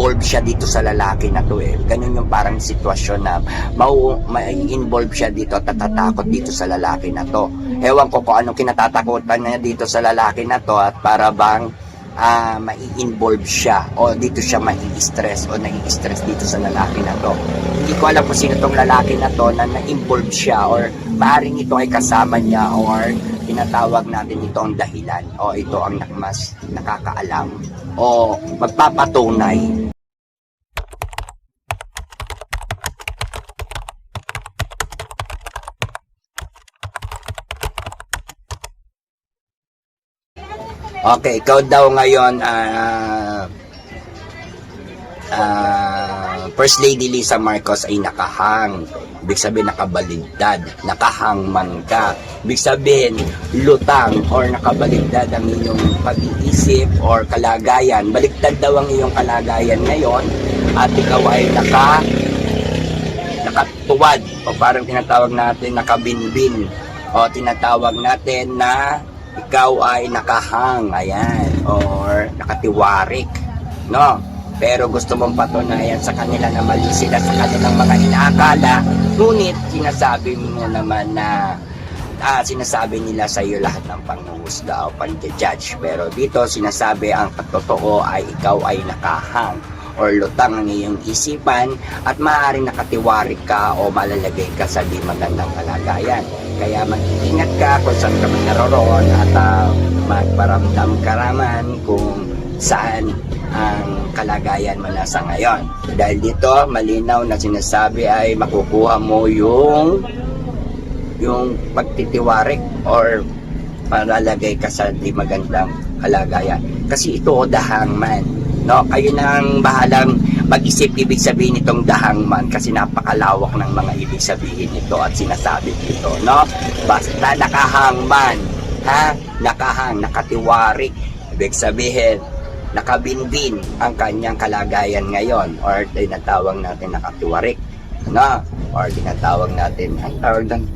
ma-involve siya dito sa lalaki na to eh. Ganun yung parang sitwasyon na ma-involve siya dito at tatatakot dito sa lalaki na to. Ewan ko kung anong kinatatakutan niya dito sa lalaki na to at para bang mai-involve siya o dito siya mai-stress o nai-stress dito sa lalaki na to. Hindi ko alam kung sino tong lalaki na to na na-involve siya or maaaring ito ay kasama niya or tinatawag natin ito ang dahilan o ito ang mas nakakaalam o magpapatunay. Okay, ikaw daw ngayon First Lady Lisa Marcos ay nakahang. Ibig sabihin nakabaligtad, nakahangman ka. Ibig sabihin lutang or nakabaligtad ang iyong pag-iisip or kalagayan. Baligtad daw ang iyong kalagayan ngayon at ikaw ay nakatuwad o parang tinatawag natin nakabinbin o tinatawag natin na ikaw ay nakahang, ayan, or nakatiwarik, no? Pero gusto mong patunayan sa kanila na mali sila sa kanilang mga inaakala, ngunit sinasabi mo naman na sinasabi nila sa iyo lahat ng panghuhusga o pang-judge. Pero dito sinasabi ang totoo ay ikaw ay nakahang or lutang ang iyong isipan at maaaring nakatiwarik ka o malalagay ka sa di magandang kalagayan. Kaya mag-ingat ka kung saan ka man naroroon at magparamdam ka naman kung saan ang kalagayan mo nasa ngayon. Dahil dito, malinaw na sinasabi ay makukuha mo yung pagtitiwarik or malalagay ka sa di magandang kalagayan. Kasi ito the hangman. No, kayo nang bahalang mag-isip ibig sabihin itong the hangman kasi napakalawak ng mga ibig sabihin nito at sinasabi nito, no? Basta nakahangman, nakatiwarik, ibig sabihin nakabinbin ang kanyang kalagayan ngayon or tinatawag natin nakatiwarik, no? Or tinatawag natin ang tawag doon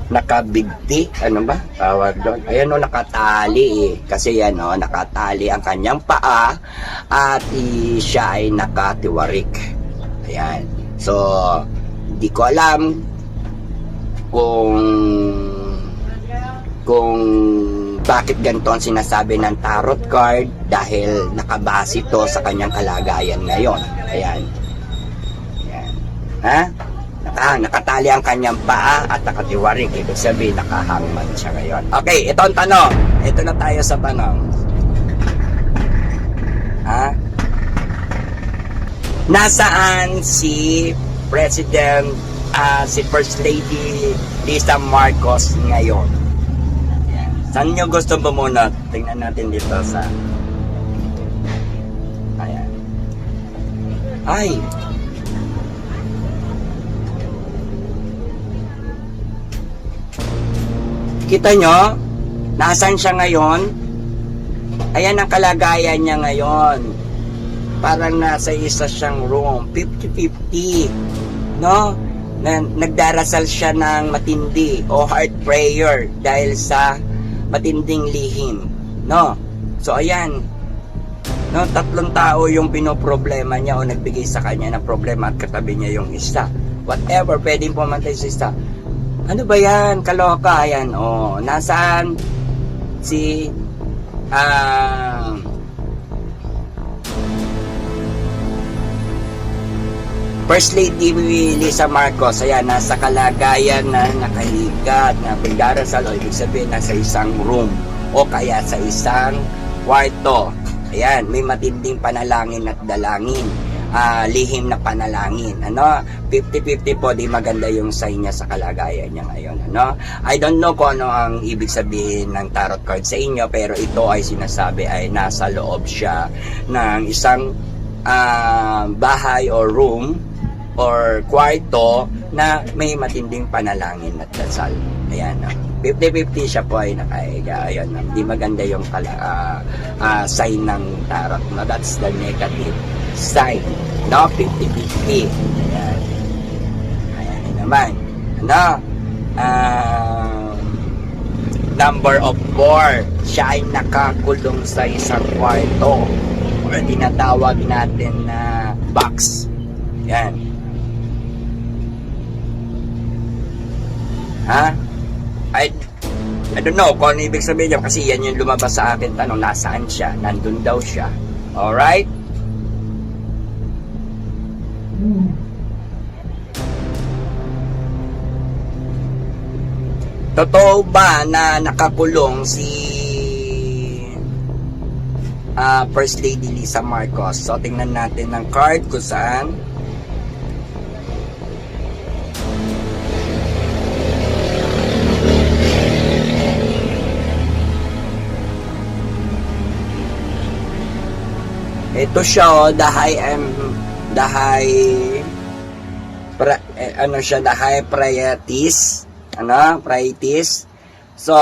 nakabigti, ano ba tawag doon? Ayan o, nakatali kasi yan o, nakatali ang kanyang paa at siya ay nakatiwarik. Ayan, so di ko alam kung bakit ganito ang sinasabi ng tarot card dahil nakabase to sa kanyang kalagayan ngayon. Ayan, ayan, nakatali ang kanyang paa at nakatiwarik. Ibig sabihin nakahangman siya ngayon. Okay, ito ang tanong. Ito na tayo sa tanong. Nasaan si President, si First Lady Lisa Marcos ngayon? Ayan. Saan nyo gusto bumunot? Tingnan natin dito sa ayan. Ay, kita nyo, nasan siya ngayon? Ayan ang kalagayan niya ngayon. Parang nasa isa siyang room, 50-50, no? Nagdarasal siya ng matindi o heart prayer dahil sa matinding lihim, no? So ayan, no, 3 tao yung pinoproblema niya o nagbigay sa kanya ng problema at katabi niya yung isa. Whatever, pwedeng pumatay sa isa. Ano ba yan? Kaloka. Ayan, oh. Nasaan si First Lady Lisa Marcos? Ayan, nasa kalagayan na nakahiga na pagdarasal o ibig sabihin nasa isang room o kaya sa isang kwarto. Ayan, may matinding panalangin at dalangin. Lihim na panalangin, ano? 50-50 po, di maganda yung sign niya sa kalagayan niya ngayon, ano? I don't know kung ano ang ibig sabihin ng tarot card sa inyo, pero ito ay sinasabi ay nasa loob siya ng isang bahay or room or kwarto na may matinding panalangin at dasal. Ayan, 50-50 siya po ay nakahiga. Ayan, di maganda yung sign ng tarot. No, that's the negative sign. No, 50-50. Ayan. Ayan naman. No, number of 4. Siya ay nakakulong sa isang kwarto. or tinatawag natin na box. Yan. Ha? I don't know kung ano ibig sabihin niya kasi yan yung lumabas sa akin tanong, nasaan siya? Nandun daw siya. Alright? Totoo ba na nakakulong si First Lady Lisa Marcos? So tingnan natin ng card kung saan ito siya, oh, the high priorities, priorities. So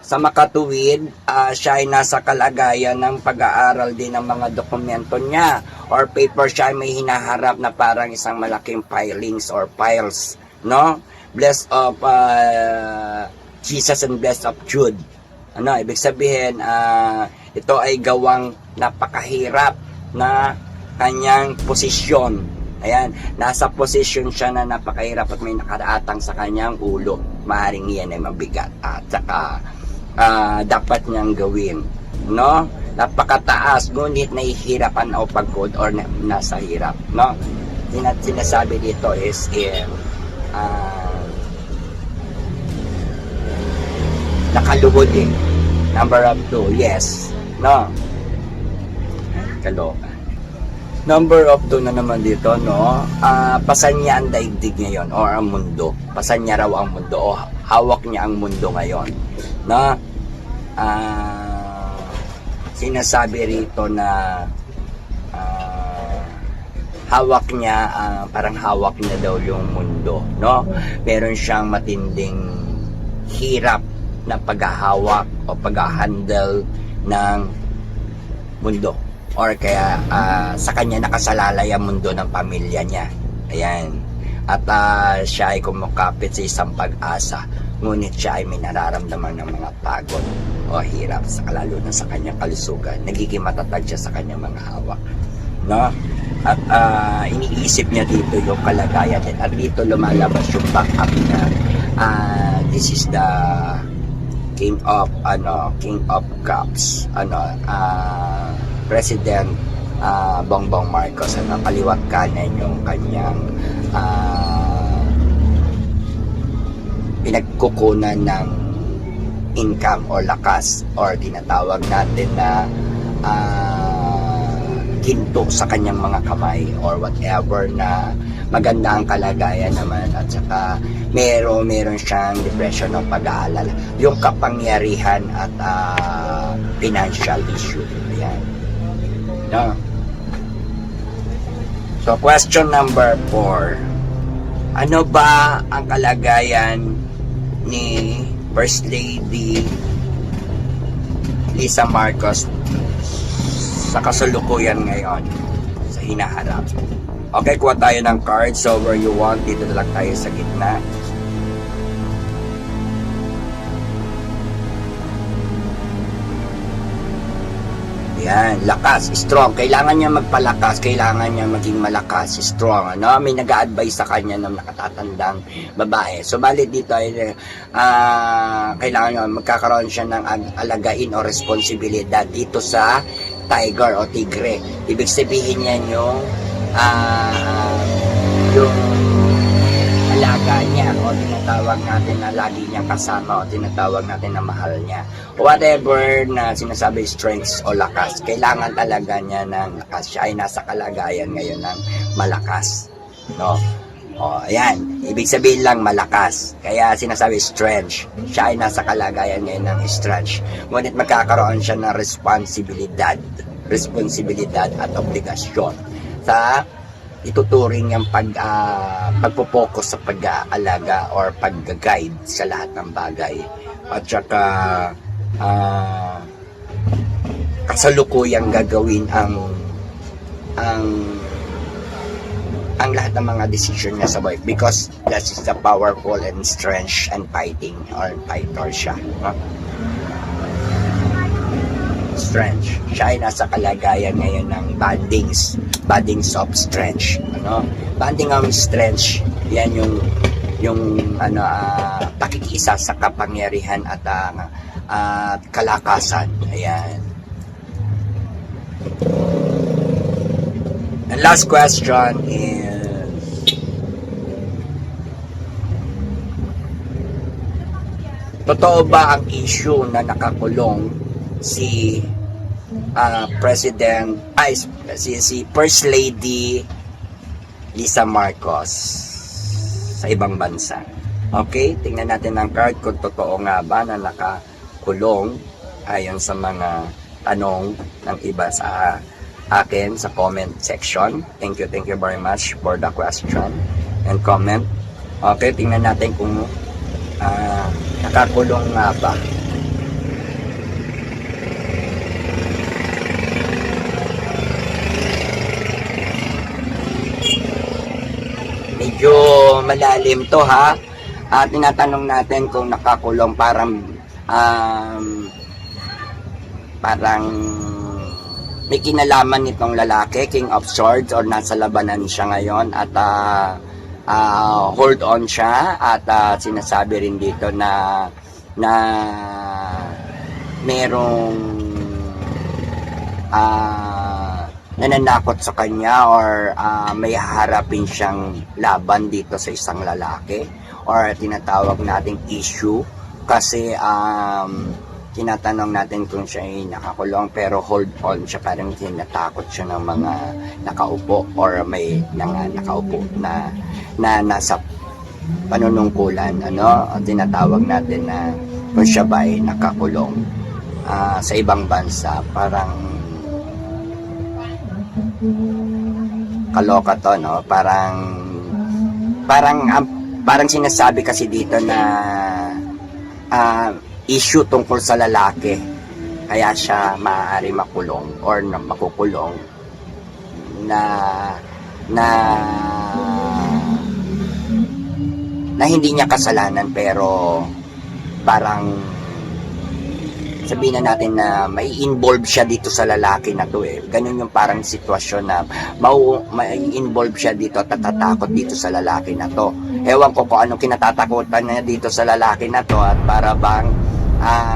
sa makatuwid, siya ay nasa kalagayan ng pag-aaral din ng mga dokumento niya or paper. Siya ay may hinaharap na parang isang malaking filings or files, no? Blessed of Jesus and blessed of Jude. Ibig sabihin, ito ay gawang napakahirap na kanyang posisyon. Ayan, nasa posisyon siya na napakahirap at may nakaraatang sa kanyang ulo. Maaaring yan ay mabigat at saka dapat niyang gawin, no? Napakataas, ngunit nahihirapan o pagod or nasa hirap, no? Sinasabi dito is nakaluhod eh. Number of 2, yes, no? Kaloka. Number of 2 na naman dito, no? Pasan niya ang daigdig ngayon or ang mundo. Pasan niya raw ang mundo o hawak niya ang mundo ngayon, no? Sinasabi rito na hawak niya, parang hawak niya daw yung mundo, no? Meron siyang matinding hirap na paghahawak o pag-handle ng mundo. Or kaya sa kanya nakasalalay ang mundo ng pamilya niya. Ayan. At siya ay kumukapit sa isang pag-asa. Ngunit siya ay may nararamdaman ng mga pagod o hirap, lalo na sa kanyang kalusugan. Nagiging matatag siya sa kanyang mga hawak. No? At iniisip niya dito yung kalagayan din. At dito lumalabas yung back-up na this is the King of Cups, President Bongbong Marcos, kaliwat kanan yung kanyang pinagkukunan ng income or lakas or tinatawag natin na ginto sa kanyang mga kamay or whatever, na maganda ang kalagayan naman at saka meron siyang depression o pag-aalala, yung kapangyarihan at financial issue. Ayan. No? So question number 4, ano ba ang kalagayan ni First Lady Lisa Marcos sa kasalukuyan ngayon sa hinaharap? Okay, kuha tayo ng cards. So where you want, dito na lang tayo sa gitna. Yan, lakas, strong. Kailangan niya magpalakas, kailangan niya maging malakas, strong. May nag-a-advise sa kanya ng nakatatandang babae. So balit dito ay kailangan niya magkakaroon siya ng alagain o responsibilidad dito sa tiger o tigre. Ibig sabihin niya yung alaga niya o tinatawag natin na lagi niyang kasama o tinatawag natin na mahal niya. Whatever na sinasabi strengths o lakas, kailangan talaga niya ng lakas. Siya ay nasa kalagayan ngayon ng malakas, no? O, ayan. Ibig sabihin lang malakas. Kaya sinasabi strength. Siya ay nasa kalagayan ngayon ng strength. Ngunit magkakaroon siya ng responsibilidad at obligasyon sa ituturing niyang pagpo-focus sa pag-aalaga or pag-guide sa lahat ng bagay. At saka kasalukuyang gagawin ang lahat ng mga decision niya sa buhay, because that is the powerful and strength and fighting or fighter siya, no? Strange. Siya ay nasa kalagayan ngayon ng bandings of Strange. Banding of Strange, yan yung pakikisa sa kapangyarihan at kalakasan. Ayan. And last question is, totoo ba ang issue na nakakulong si si First Lady Lisa Marcos sa ibang bansa? Okay, tingnan natin ang card kung totoo nga ba na nakakulong ayon sa mga tanong ng iba sa akin sa comment section. Thank you very much for the question and comment. Okay, tingnan natin kung nakakulong nga ba. Medyo malalim to ha. Tinatanong natin kung nakakulong, parang may kinalaman nitong lalaki, King of Swords, or nasa labanan siya ngayon at hold on siya at sinasabi rin dito na merong nananakot sa kanya or may haharapin siyang laban dito sa isang lalaki or tinatawag nating issue kasi tinatanong natin kung siya ay nakakulong pero hold on siya, parang tinatakot siya ng mga nakaupo or may nakaupo na nasa panunungkulan, tinatawag natin na kung siya ba ay nakakulong sa ibang bansa. Parang kaloka to, no? Parang sinasabi kasi dito na issue tungkol sa lalaki kaya siya maaari makulong or makukulong na hindi niya kasalanan pero parang sabihin na natin na may involve siya dito sa lalaki na to ganun yung parang sitwasyon na may involve siya dito at natatakot dito sa lalaki na to. Ewan ko kung anong kinatatakutan niya dito sa lalaki na to at para bang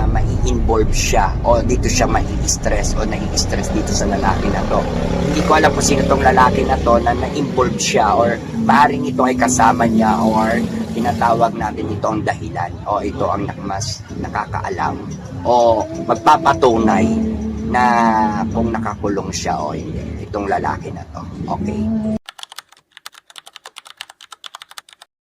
mai-involve siya o dito siya mai-stress o nai-stress dito sa lalaki na to. Hindi ko alam kung sino tong lalaki na to na na-involve siya or maaaring ito ay kasama niya or tinatawag natin ito ang dahilan o ito ang mas nakakaalam o magpapatunay na kung nakakulong siya o hindi itong lalaki na to. Okay.